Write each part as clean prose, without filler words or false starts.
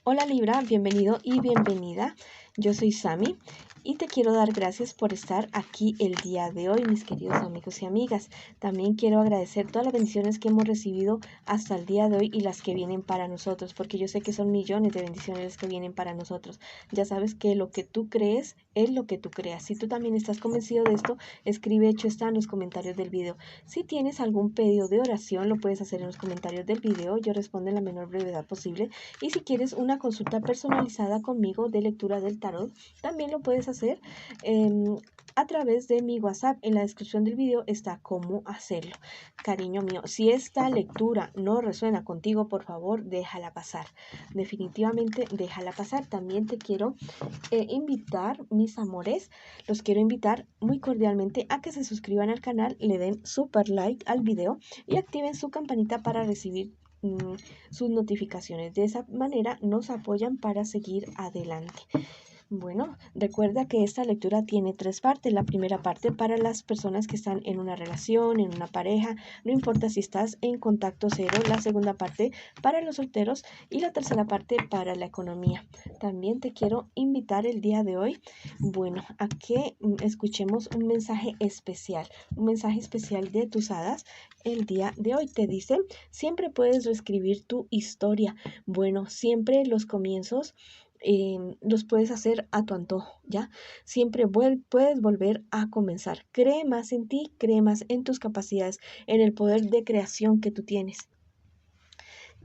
Hola Libra, bienvenido y bienvenida. Yo soy Sami y te quiero dar gracias por estar aquí el día de hoy, mis queridos amigos y amigas. También quiero agradecer todas las bendiciones que hemos recibido hasta el día de hoy y las que vienen para nosotros, porque yo sé que son millones de bendiciones las que vienen para nosotros. Ya sabes que lo que tú crees es lo que tú creas. Si tú también estás convencido de esto, escribe hecho está en los comentarios del video. Si tienes algún pedido de oración, lo puedes hacer en los comentarios del video. Yo respondo en la menor brevedad posible. Y si quieres una consulta personalizada conmigo de lectura del tarot, también lo puedes hacer a través de mi WhatsApp. En la descripción del video está cómo hacerlo. Cariño mío, si esta lectura no resuena contigo, por favor, déjala pasar. Definitivamente, déjala pasar. También te quiero invitar, mis amores, los quiero invitar muy cordialmente a que se suscriban al canal, le den super like al video y activen su campanita para recibir sus notificaciones. De esa manera nos apoyan para seguir adelante. Bueno, recuerda que esta lectura tiene tres partes. La primera parte para las personas que están en una relación, en una pareja, no importa si estás en contacto cero. La segunda parte para los solteros y la tercera parte para la economía. También te quiero invitar el día de hoy, bueno, a que escuchemos un mensaje especial de tus hadas. El día de hoy te dicen, siempre puedes reescribir tu historia. Bueno, siempre los comienzos los puedes hacer a tu antojo, ¿ya? Siempre puedes volver a comenzar. Cree más en ti, cree más en tus capacidades, en el poder de creación que tú tienes.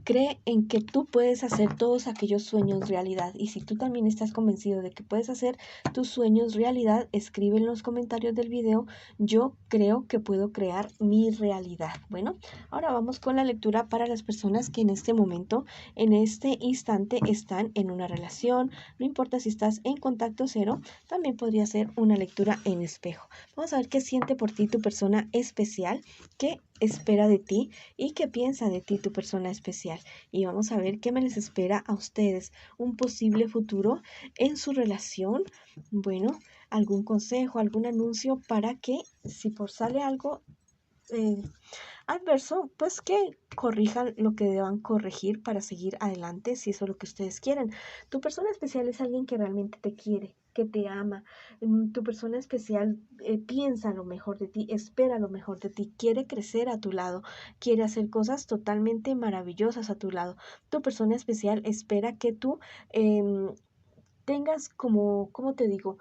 Cree en que tú puedes hacer todos aquellos sueños realidad. Y si tú también estás convencido de que puedes hacer tus sueños realidad, escribe en los comentarios del video, yo creo que puedo crear mi realidad. Bueno, ahora vamos con la lectura para las personas que en este momento, en este instante, están en una relación. No importa si estás en contacto cero, también podría ser una lectura en espejo. Vamos a ver qué siente por ti tu persona especial, qué espera de ti y qué piensa de ti tu persona especial. Y vamos a ver qué me les espera a ustedes, un posible futuro en su relación. Bueno, algún consejo, algún anuncio para que si por sale algo adverso, pues que corrijan lo que deban corregir para seguir adelante, si eso es lo que ustedes quieren. Tu persona especial es alguien que realmente te quiere, que te ama. Tu persona especial piensa lo mejor de ti, espera lo mejor de ti, quiere crecer a tu lado, quiere hacer cosas totalmente maravillosas a tu lado. Tu persona especial espera que tú tengas como, ¿cómo te digo?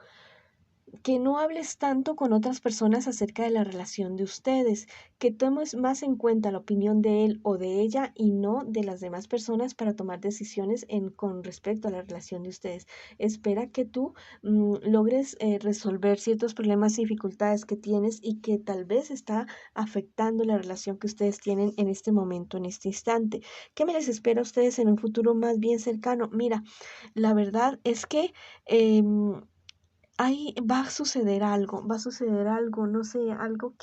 Que no hables tanto con otras personas acerca de la relación de ustedes, que tomes más en cuenta la opinión de él o de ella y no de las demás personas para tomar decisiones con respecto a la relación de ustedes. Espera que tú logres resolver ciertos problemas y dificultades que tienes y que tal vez está afectando la relación que ustedes tienen en este momento, en este instante. ¿Qué me les espera a ustedes en un futuro más bien cercano? Mira, la verdad es que ahí va a suceder algo, no sé, algo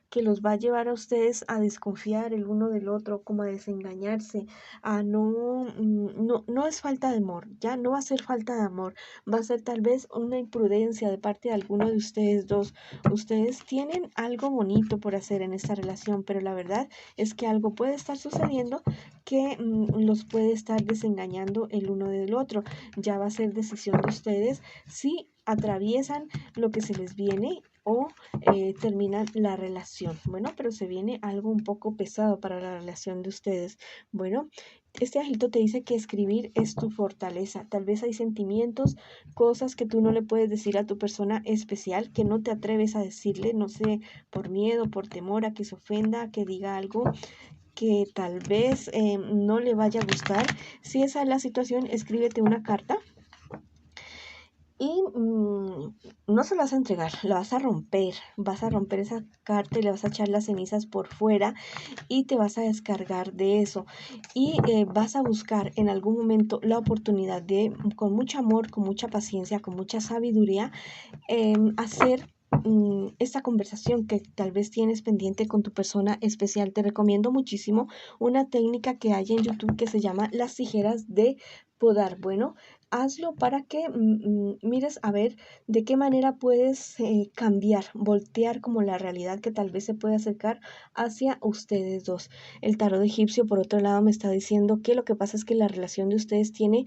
que los va a llevar a ustedes a desconfiar el uno del otro, como a desengañarse, a no es falta de amor, ya no va a ser falta de amor, va a ser tal vez una imprudencia de parte de alguno de ustedes dos. Ustedes tienen algo bonito por hacer en esta relación, pero la verdad es que algo puede estar sucediendo que los puede estar desengañando el uno del otro. Ya va a ser decisión de ustedes si atraviesan lo que se les viene o terminan la relación. Bueno, pero se viene algo un poco pesado para la relación de ustedes. Bueno, este angelito te dice que escribir es tu fortaleza. Tal vez hay sentimientos, cosas que tú no le puedes decir a tu persona especial, que no te atreves a decirle, no sé, por miedo, por temor a que se ofenda, a que diga algo que tal vez no le vaya a gustar. Si esa es la situación, escríbete una carta y no se la vas a entregar, la vas a romper esa carta y le vas a echar las cenizas por fuera y te vas a descargar de eso y vas a buscar en algún momento la oportunidad de, con mucho amor, con mucha paciencia, con mucha sabiduría, hacer esta conversación que tal vez tienes pendiente con tu persona especial. Te recomiendo muchísimo una técnica que hay en YouTube que se llama las tijeras de podar. Bueno, hazlo para que mires a ver de qué manera puedes cambiar, voltear como la realidad que tal vez se puede acercar hacia ustedes dos. El tarot egipcio, por otro lado, me está diciendo que lo que pasa es que la relación de ustedes tiene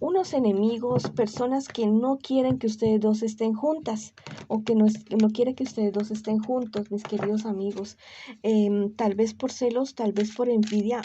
unos enemigos, personas que no quieren que ustedes dos estén juntas o que no quiere que ustedes dos estén juntos, mis queridos amigos. Tal vez por celos, tal vez por envidia,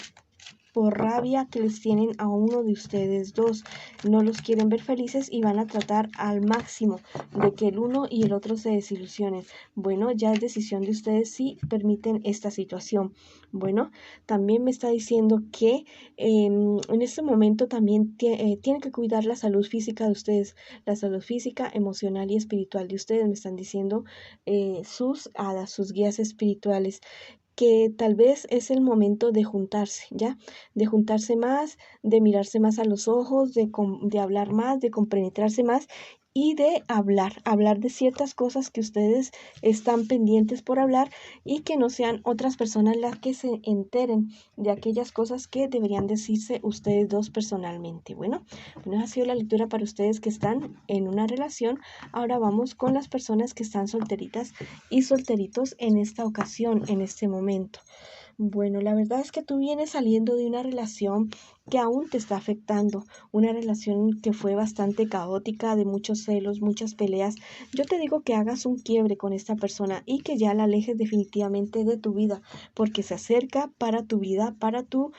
por rabia que les tienen a uno de ustedes dos. No los quieren ver felices y van a tratar al máximo de que el uno y el otro se desilusionen. Bueno, ya es decisión de ustedes si permiten esta situación. Bueno, también me está diciendo que en este momento también tienen que cuidar la salud física de ustedes, la salud física, emocional y espiritual de ustedes. Me están diciendo sus hadas, sus guías espirituales, que tal vez es el momento de juntarse, ¿ya? De juntarse más, de mirarse más a los ojos, de hablar más, de compenetrarse más y de hablar de ciertas cosas que ustedes están pendientes por hablar y que no sean otras personas las que se enteren de aquellas cosas que deberían decirse ustedes dos personalmente. Bueno, ha sido la lectura para ustedes que están en una relación. Ahora vamos con las personas que están solteritas y solteritos en esta ocasión, en este momento. Bueno, la verdad es que tú vienes saliendo de una relación que aún te está afectando, una relación que fue bastante caótica, de muchos celos, muchas peleas. Yo te digo que hagas un quiebre con esta persona y que ya la alejes definitivamente de tu vida, porque se acerca para tu vida, para tu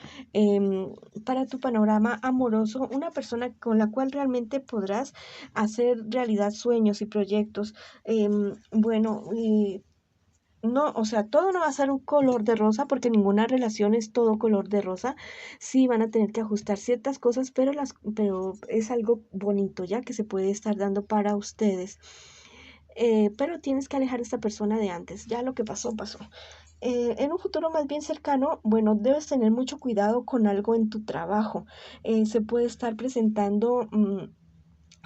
panorama amoroso, una persona con la cual realmente podrás hacer realidad sueños y proyectos. Bueno, no, o sea, todo no va a ser un color de rosa porque ninguna relación es todo color de rosa. Sí van a tener que ajustar ciertas cosas, pero es algo bonito ya que se puede estar dando para ustedes. Pero tienes que alejar a esta persona de antes. Ya lo que pasó, pasó. En un futuro más bien cercano, bueno, debes tener mucho cuidado con algo en tu trabajo. Se puede estar presentando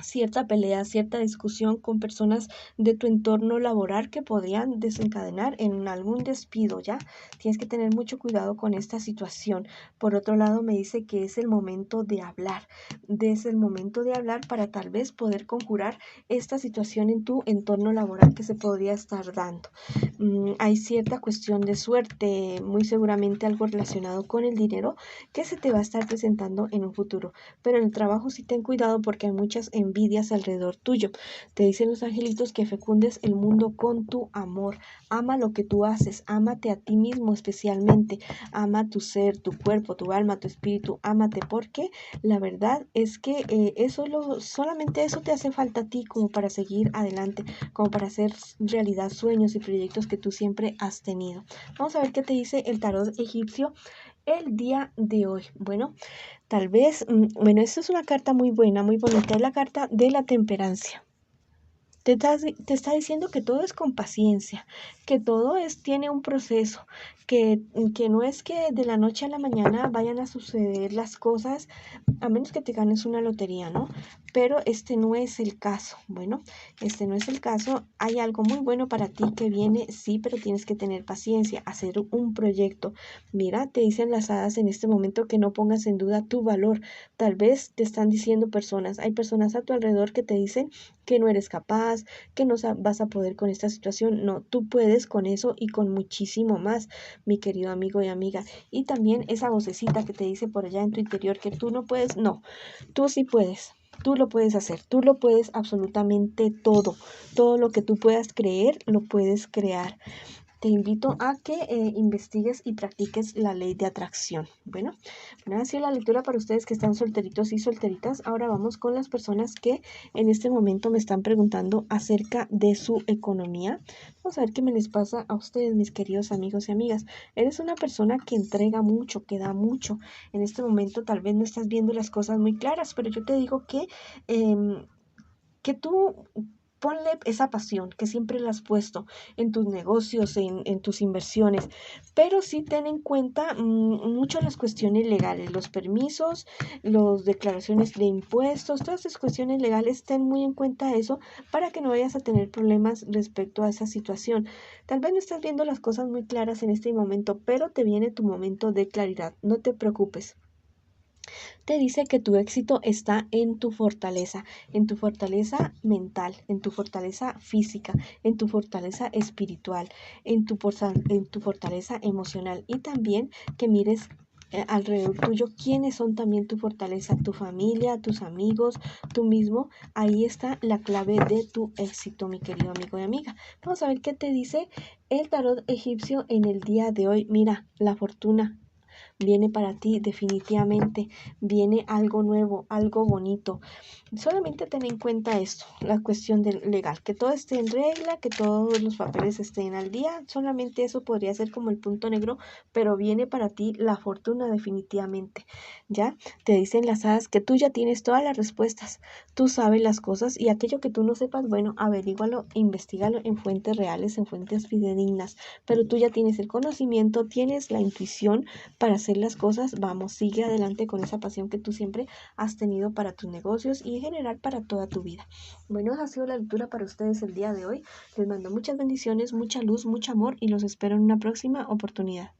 cierta pelea, cierta discusión con personas de tu entorno laboral que podrían desencadenar en algún despido, ¿ya? Tienes que tener mucho cuidado con esta situación. Por otro lado, me dice que es el momento de hablar, es el momento de hablar para tal vez poder conjurar esta situación en tu entorno laboral que se podría estar dando. Hay cierta cuestión de suerte, muy seguramente algo relacionado con el dinero que se te va a estar presentando en un futuro, pero en el trabajo sí ten cuidado porque hay muchas envidias alrededor tuyo. Te dicen los angelitos que fecundes el mundo con tu amor. Ama lo que tú haces, ámate a ti mismo especialmente, ama tu ser, tu cuerpo, tu alma, tu espíritu, ámate porque la verdad es que solamente eso te hace falta a ti como para seguir adelante, como para hacer realidad sueños y proyectos que tú siempre has tenido. Vamos a ver qué te dice el tarot egipcio el día de hoy. Bueno, tal vez, bueno, esta es una carta muy buena, muy bonita, es la carta de la temperancia. Te está diciendo que todo es con paciencia, que todo tiene un proceso, que no es que de la noche a la mañana vayan a suceder las cosas, a menos que te ganes una lotería, ¿no? Pero este no es el caso. Bueno, este no es el caso. Hay algo muy bueno para ti que viene, sí, pero tienes que tener paciencia, hacer un proyecto. Mira, te dicen las hadas en este momento que no pongas en duda tu valor. Tal vez te están diciendo personas, hay personas a tu alrededor que te dicen que no eres capaz, que no vas a poder con esta situación. No, tú puedes con eso y con muchísimo más, mi querido amigo y amiga. Y también esa vocecita que te dice por allá en tu interior que tú no puedes, no, tú sí puedes. Tú lo puedes hacer, tú lo puedes absolutamente todo. Todo lo que tú puedas creer, lo puedes crear. Te invito a que investigues y practiques la ley de atracción. Bueno, ha sido la lectura para ustedes que están solteritos y solteritas. Ahora vamos con las personas que en este momento me están preguntando acerca de su economía. Vamos a ver qué me les pasa a ustedes, mis queridos amigos y amigas. Eres una persona que entrega mucho, que da mucho. En este momento tal vez no estás viendo las cosas muy claras, pero yo te digo que tú ponle esa pasión que siempre la has puesto en tus negocios, en tus inversiones, pero sí ten en cuenta mucho las cuestiones legales, los permisos, las declaraciones de impuestos, todas esas cuestiones legales, ten muy en cuenta eso para que no vayas a tener problemas respecto a esa situación. Tal vez no estás viendo las cosas muy claras en este momento, pero te viene tu momento de claridad, no te preocupes. Te dice que tu éxito está en tu fortaleza mental, en tu fortaleza física, en tu fortaleza espiritual, en tu fortaleza emocional y también que mires alrededor tuyo quiénes son también tu fortaleza, tu familia, tus amigos, tú mismo. Ahí está la clave de tu éxito, mi querido amigo y amiga. Vamos a ver qué te dice el tarot egipcio en el día de hoy. Mira, la fortuna viene para ti definitivamente, viene algo nuevo, algo bonito. Solamente ten en cuenta esto, la cuestión del legal, que todo esté en regla, que todos los papeles estén al día, solamente eso podría ser como el punto negro, pero viene para ti la fortuna definitivamente. ¿Ya? Te dicen las hadas que tú ya tienes todas las respuestas, tú sabes las cosas y aquello que tú no sepas, bueno, averígualo, investigalo en fuentes reales, en fuentes fidedignas, pero tú ya tienes el conocimiento, tienes la intuición para hacer las cosas. Vamos, sigue adelante con esa pasión que tú siempre has tenido para tus negocios y en general para toda tu vida. Bueno, esa ha sido la lectura para ustedes el día de hoy. Les mando muchas bendiciones, mucha luz, mucho amor y los espero en una próxima oportunidad.